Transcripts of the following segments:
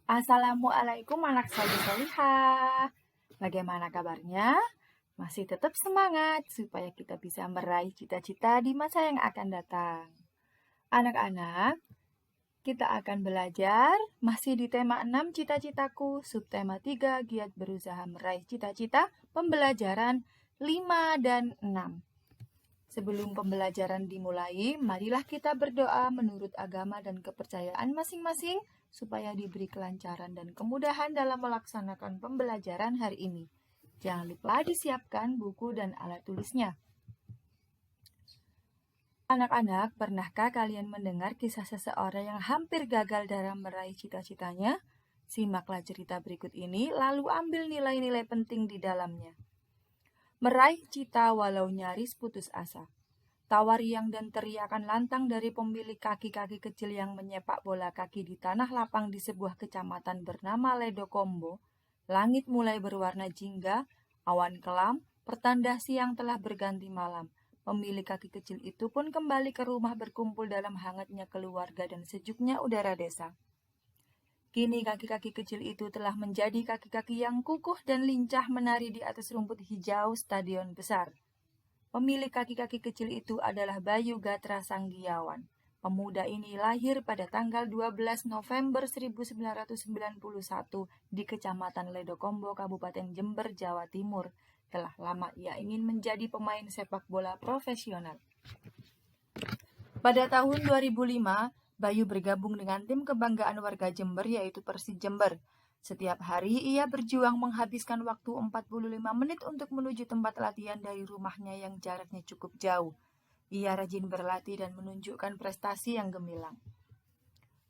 Assalamualaikum anak solih-solihah. Bagaimana kabarnya? Masih tetap semangat supaya kita bisa meraih cita-cita di masa yang akan datang. Anak-anak, kita akan belajar masih di tema 6 cita-citaku, subtema 3 giat berusaha meraih cita-cita, pembelajaran 5 dan 6. Sebelum pembelajaran dimulai, marilah kita berdoa menurut agama dan kepercayaan masing-masing supaya diberi kelancaran dan kemudahan dalam melaksanakan pembelajaran hari ini. Jangan lupa disiapkan buku dan alat tulisnya. Anak-anak, pernahkah kalian mendengar kisah seseorang yang hampir gagal dalam meraih cita-citanya? Simaklah cerita berikut ini, lalu ambil nilai-nilai penting di dalamnya. Meraih cita walau nyaris putus asa. Tawa riang dan teriakan lantang dari pemilik kaki-kaki kecil yang menyepak bola kaki di tanah lapang di sebuah kecamatan bernama Ledokombo. Langit mulai berwarna jingga, awan kelam, pertanda siang telah berganti malam. Pemilik kaki kecil itu pun kembali ke rumah berkumpul dalam hangatnya keluarga dan sejuknya udara desa. Kini kaki-kaki kecil itu telah menjadi kaki-kaki yang kukuh dan lincah menari di atas rumput hijau stadion besar. Pemilik kaki-kaki kecil itu adalah Bayu Gatra Sanggiawan. Pemuda ini lahir pada tanggal 12 November 1991 di Kecamatan Ledokombo, Kabupaten Jember, Jawa Timur. Telah lama ia ingin menjadi pemain sepak bola profesional. Pada tahun 2005, Bayu bergabung dengan tim kebanggaan warga Jember yaitu Persib Jember. Setiap hari ia berjuang menghabiskan waktu 45 menit untuk menuju tempat latihan dari rumahnya yang jaraknya cukup jauh. Ia rajin berlatih dan menunjukkan prestasi yang gemilang.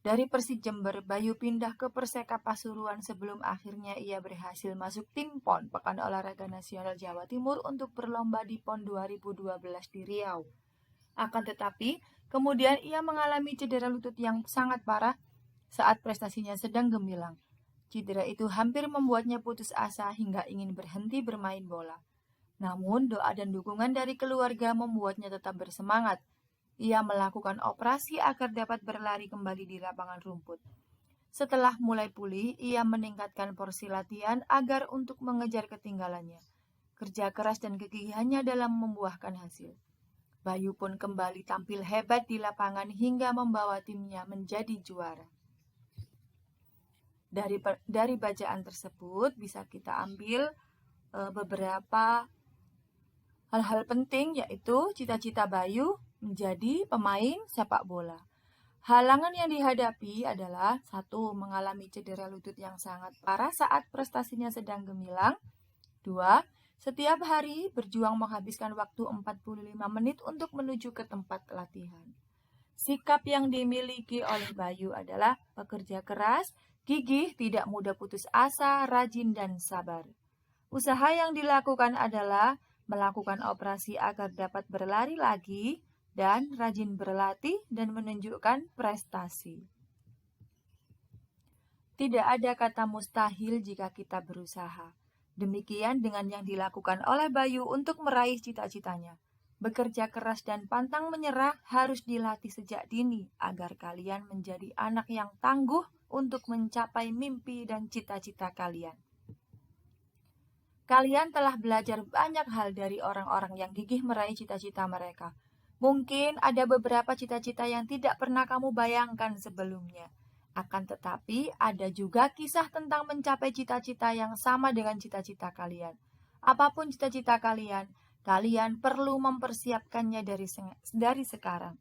Dari Persib Jember, Bayu pindah ke Perseka Pasuruan sebelum akhirnya ia berhasil masuk tim PON Pekan Olahraga Nasional Jawa Timur untuk berlomba di PON 2012 di Riau. Akan tetapi, kemudian ia mengalami cedera lutut yang sangat parah saat prestasinya sedang gemilang. Cedera itu hampir membuatnya putus asa hingga ingin berhenti bermain bola. Namun, doa dan dukungan dari keluarga membuatnya tetap bersemangat. Ia melakukan operasi agar dapat berlari kembali di lapangan rumput. Setelah mulai pulih, ia meningkatkan porsi latihan agar untuk mengejar ketinggalannya. Kerja keras dan kegigihannya dalam membuahkan hasil. Bayu pun kembali tampil hebat di lapangan hingga membawa timnya menjadi juara. Dari bacaan tersebut bisa kita ambil beberapa hal-hal penting, yaitu cita-cita Bayu menjadi pemain sepak bola. Halangan yang dihadapi adalah 1. Mengalami cedera lutut yang sangat parah saat prestasinya sedang gemilang. 2. Setiap hari berjuang menghabiskan waktu 45 menit untuk menuju ke tempat latihan. Sikap yang dimiliki oleh Bayu adalah pekerja keras, gigih, tidak mudah putus asa, rajin, dan sabar. Usaha yang dilakukan adalah melakukan operasi agar dapat berlari lagi dan rajin berlatih dan menunjukkan prestasi. Tidak ada kata mustahil jika kita berusaha. Demikian dengan yang dilakukan oleh Bayu untuk meraih cita-citanya. Bekerja keras dan pantang menyerah harus dilatih sejak dini agar kalian menjadi anak yang tangguh untuk mencapai mimpi dan cita-cita kalian. Kalian telah belajar banyak hal dari orang-orang yang gigih meraih cita-cita mereka. Mungkin ada beberapa cita-cita yang tidak pernah kamu bayangkan sebelumnya. Akan tetapi, ada juga kisah tentang mencapai cita-cita yang sama dengan cita-cita kalian. Apapun cita-cita kalian, kalian perlu mempersiapkannya dari sekarang.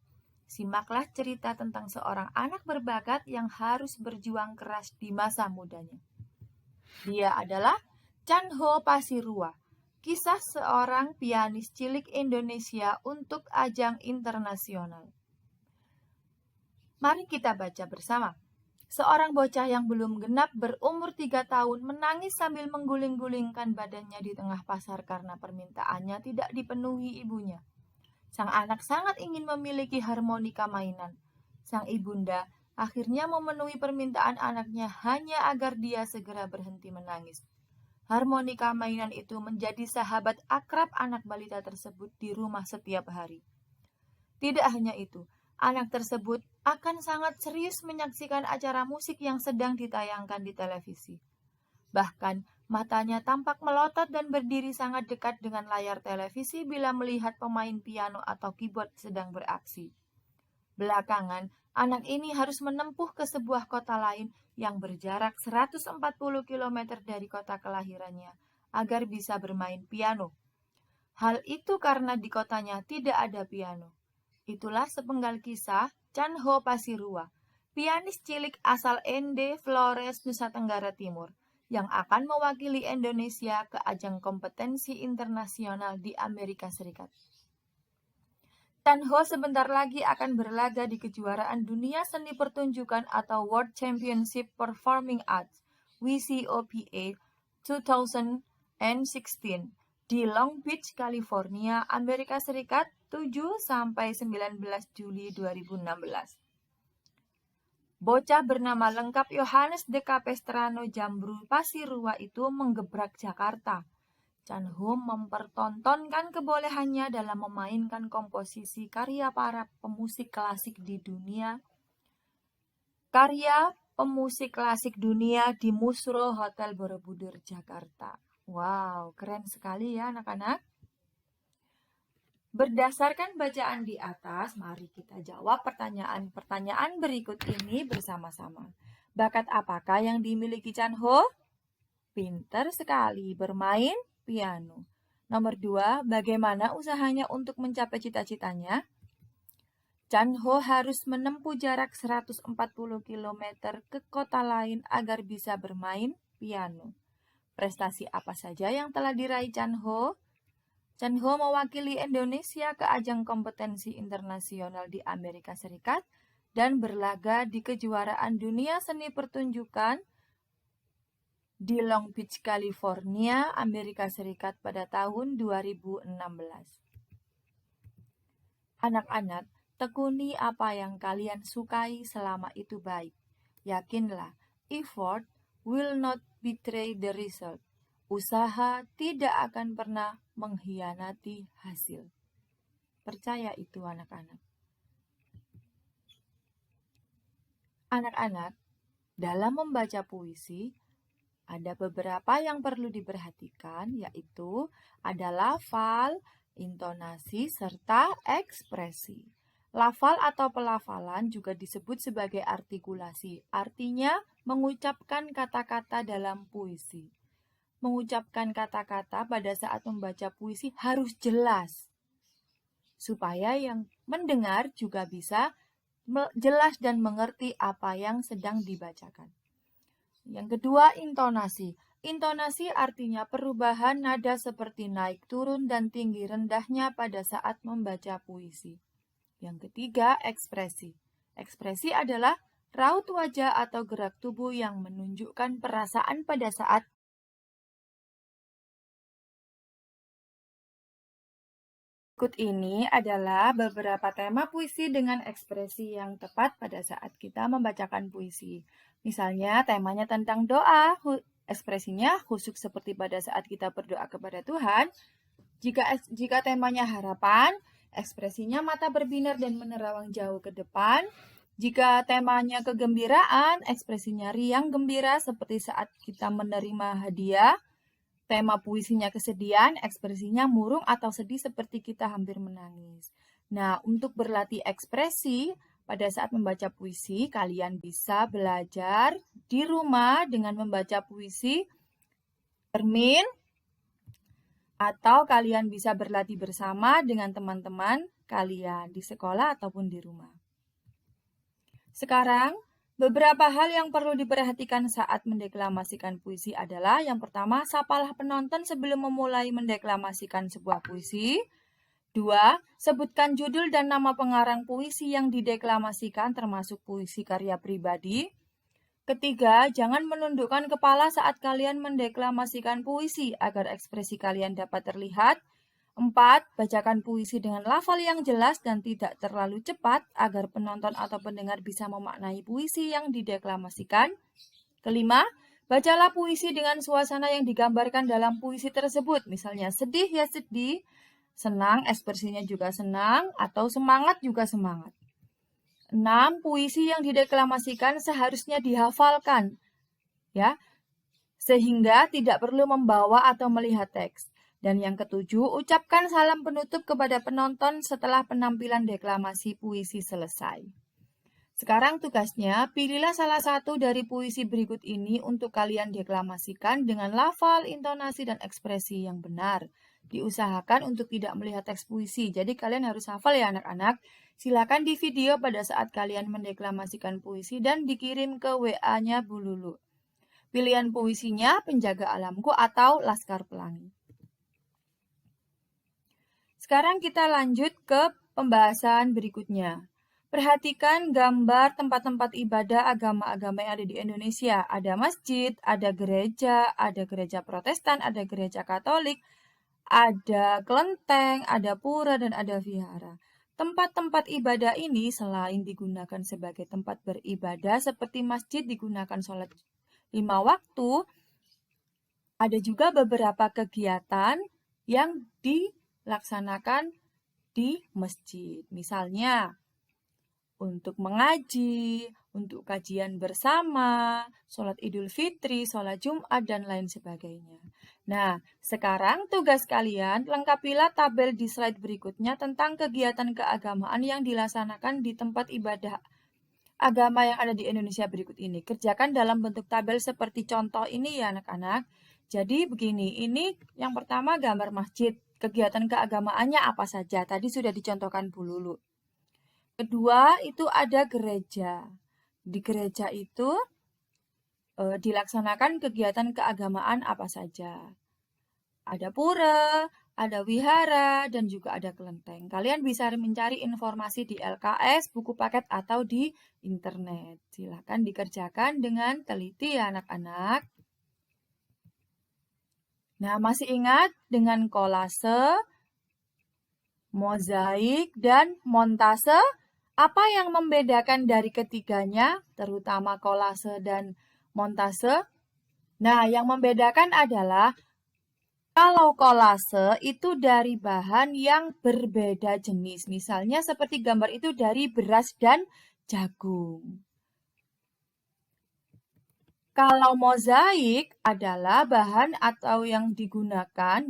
Simaklah cerita tentang seorang anak berbakat yang harus berjuang keras di masa mudanya. Dia adalah Chan Ho Pasirua, kisah seorang pianis cilik Indonesia untuk ajang internasional. Mari kita baca bersama. Seorang bocah yang belum genap berumur 3 tahun menangis sambil mengguling-gulingkan badannya di tengah pasar karena permintaannya tidak dipenuhi ibunya. Sang anak sangat ingin memiliki harmonika mainan. Sang ibunda akhirnya memenuhi permintaan anaknya hanya agar dia segera berhenti menangis. Harmonika mainan itu menjadi sahabat akrab anak balita tersebut di rumah setiap hari. Tidak hanya itu, anak tersebut akan sangat serius menyaksikan acara musik yang sedang ditayangkan di televisi. Bahkan, matanya tampak melotot dan berdiri sangat dekat dengan layar televisi bila melihat pemain piano atau keyboard sedang beraksi. Belakangan, anak ini harus menempuh ke sebuah kota lain yang berjarak 140 km dari kota kelahirannya agar bisa bermain piano. Hal itu karena di kotanya tidak ada piano. Itulah sepenggal kisah Chan Ho Pasirua, pianis cilik asal Ende, Flores, Nusa Tenggara Timur, yang akan mewakili Indonesia ke ajang kompetensi internasional di Amerika Serikat. Chan Ho sebentar lagi akan berlaga di kejuaraan dunia seni pertunjukan atau World Championship Performing Arts WCOPA 2016 di Long Beach, California, Amerika Serikat 7-19 Juli 2016. Bocah bernama lengkap Yohanes de Capestrano Jambru Pasirua itu menggebrak Jakarta. Chan Ho mempertontonkan kebolehannya dalam memainkan komposisi karya para pemusik klasik di dunia. Karya pemusik klasik dunia di Musro Hotel Borobudur, Jakarta. Wow, keren sekali ya anak-anak. Berdasarkan bacaan di atas, mari kita jawab pertanyaan-pertanyaan berikut ini bersama-sama. Bakat apakah yang dimiliki Chan Ho? Pintar sekali bermain piano. Nomor 2, bagaimana usahanya untuk mencapai cita-citanya? Chan Ho harus menempuh jarak 140 km ke kota lain agar bisa bermain piano. Prestasi apa saja yang telah diraih Chan Ho? Chan Ho mewakili Indonesia ke ajang kompetensi internasional di Amerika Serikat dan berlaga di kejuaraan dunia seni pertunjukan di Long Beach, California, Amerika Serikat pada tahun 2016. Anak-anak, tekuni apa yang kalian sukai selama itu baik. Yakinlah, effort will not betray the result. Usaha tidak akan pernah mengkhianati hasil. Percaya itu anak-anak. Anak-anak, dalam membaca puisi, ada beberapa yang perlu diperhatikan, yaitu ada lafal, intonasi, serta ekspresi. Lafal atau pelafalan juga disebut sebagai artikulasi, artinya mengucapkan kata-kata dalam puisi. Mengucapkan kata-kata pada saat membaca puisi harus jelas, supaya yang mendengar juga bisa jelas dan mengerti apa yang sedang dibacakan. Yang kedua, intonasi. Intonasi artinya perubahan nada seperti naik turun dan tinggi rendahnya pada saat membaca puisi. Yang ketiga, ekspresi. Ekspresi adalah raut wajah atau gerak tubuh yang menunjukkan perasaan pada saat berikut ini adalah beberapa tema puisi dengan ekspresi yang tepat pada saat kita membacakan puisi. Misalnya temanya tentang doa, ekspresinya khusyuk seperti pada saat kita berdoa kepada Tuhan. Jika temanya harapan, ekspresinya mata berbinar dan menerawang jauh ke depan. Jika temanya kegembiraan, ekspresinya riang gembira seperti saat kita menerima hadiah. Tema puisinya kesedihan, ekspresinya murung atau sedih seperti kita hampir menangis. Nah, untuk berlatih ekspresi pada saat membaca puisi, kalian bisa belajar di rumah dengan membaca puisi cermin, atau kalian bisa berlatih bersama dengan teman-teman kalian di sekolah ataupun di rumah. Sekarang, beberapa hal yang perlu diperhatikan saat mendeklamasikan puisi adalah yang pertama, sapalah penonton sebelum memulai mendeklamasikan sebuah puisi. 2. Sebutkan judul dan nama pengarang puisi yang dideklamasikan termasuk puisi karya pribadi. Ketiga, jangan menundukkan kepala saat kalian mendeklamasikan puisi agar ekspresi kalian dapat terlihat. 4. Bacakan puisi dengan lafal yang jelas dan tidak terlalu cepat agar penonton atau pendengar bisa memaknai puisi yang dideklamasikan. 5. Bacalah puisi dengan suasana yang digambarkan dalam puisi tersebut. Misalnya sedih ya sedih, senang ekspresinya juga senang, atau semangat juga semangat. 6. Puisi yang dideklamasikan seharusnya dihafalkan, ya, sehingga tidak perlu membawa atau melihat teks. Dan yang ketujuh, ucapkan salam penutup kepada penonton setelah penampilan deklamasi puisi selesai. Sekarang tugasnya, pilihlah salah satu dari puisi berikut ini untuk kalian deklamasikan dengan lafal, intonasi, dan ekspresi yang benar. Diusahakan untuk tidak melihat teks puisi, jadi kalian harus hafal ya anak-anak. Silakan di video pada saat kalian mendeklamasikan puisi dan dikirim ke WA-nya Bu Lulu. Pilihan puisinya Penjaga Alamku atau Laskar Pelangi. Sekarang kita lanjut ke pembahasan berikutnya. Perhatikan gambar tempat-tempat ibadah agama-agama yang ada di Indonesia. Ada masjid, ada gereja Protestan, ada gereja Katolik, ada kelenteng, ada pura, dan ada vihara. Tempat-tempat ibadah ini selain digunakan sebagai tempat beribadah seperti masjid digunakan sholat 5 waktu, ada juga beberapa kegiatan yang dilaksanakan di masjid. Misalnya, untuk mengaji, untuk kajian bersama, sholat Idul Fitri, sholat Jumat, dan lain sebagainya. Nah, sekarang tugas kalian lengkapilah tabel di slide berikutnya tentang kegiatan keagamaan yang dilaksanakan di tempat ibadah agama yang ada di Indonesia berikut ini. Kerjakan dalam bentuk tabel seperti contoh ini ya anak-anak. Jadi begini, ini yang pertama gambar masjid. Kegiatan keagamaannya apa saja? Tadi sudah dicontohkan Bu Lulu. Kedua, itu ada gereja. Di gereja itu dilaksanakan kegiatan keagamaan apa saja. Ada pura, ada wihara, dan juga ada kelenteng. Kalian bisa mencari informasi di LKS, buku paket, atau di internet. Silakan dikerjakan dengan teliti ya anak-anak. Nah, masih ingat dengan kolase, mozaik, dan montase? Apa yang membedakan dari ketiganya, terutama kolase dan montase? Nah, yang membedakan adalah kalau kolase itu dari bahan yang berbeda jenis. Misalnya seperti gambar itu dari beras dan jagung. Kalau mozaik adalah bahan atau yang digunakan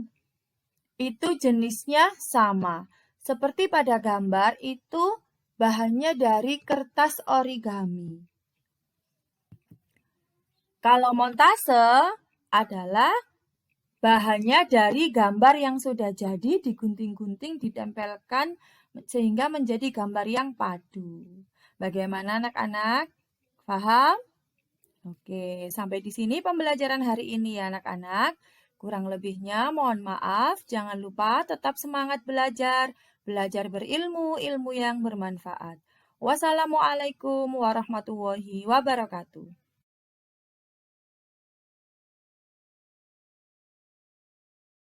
itu jenisnya sama. Seperti pada gambar itu bahannya dari kertas origami. Kalau montase adalah bahannya dari gambar yang sudah jadi, digunting-gunting, ditempelkan sehingga menjadi gambar yang padu. Bagaimana anak-anak? Paham? Oke, sampai di sini pembelajaran hari ini ya anak-anak. Kurang lebihnya mohon maaf. Jangan lupa tetap semangat belajar. Belajar berilmu, ilmu yang bermanfaat. Wassalamualaikum warahmatullahi wabarakatuh.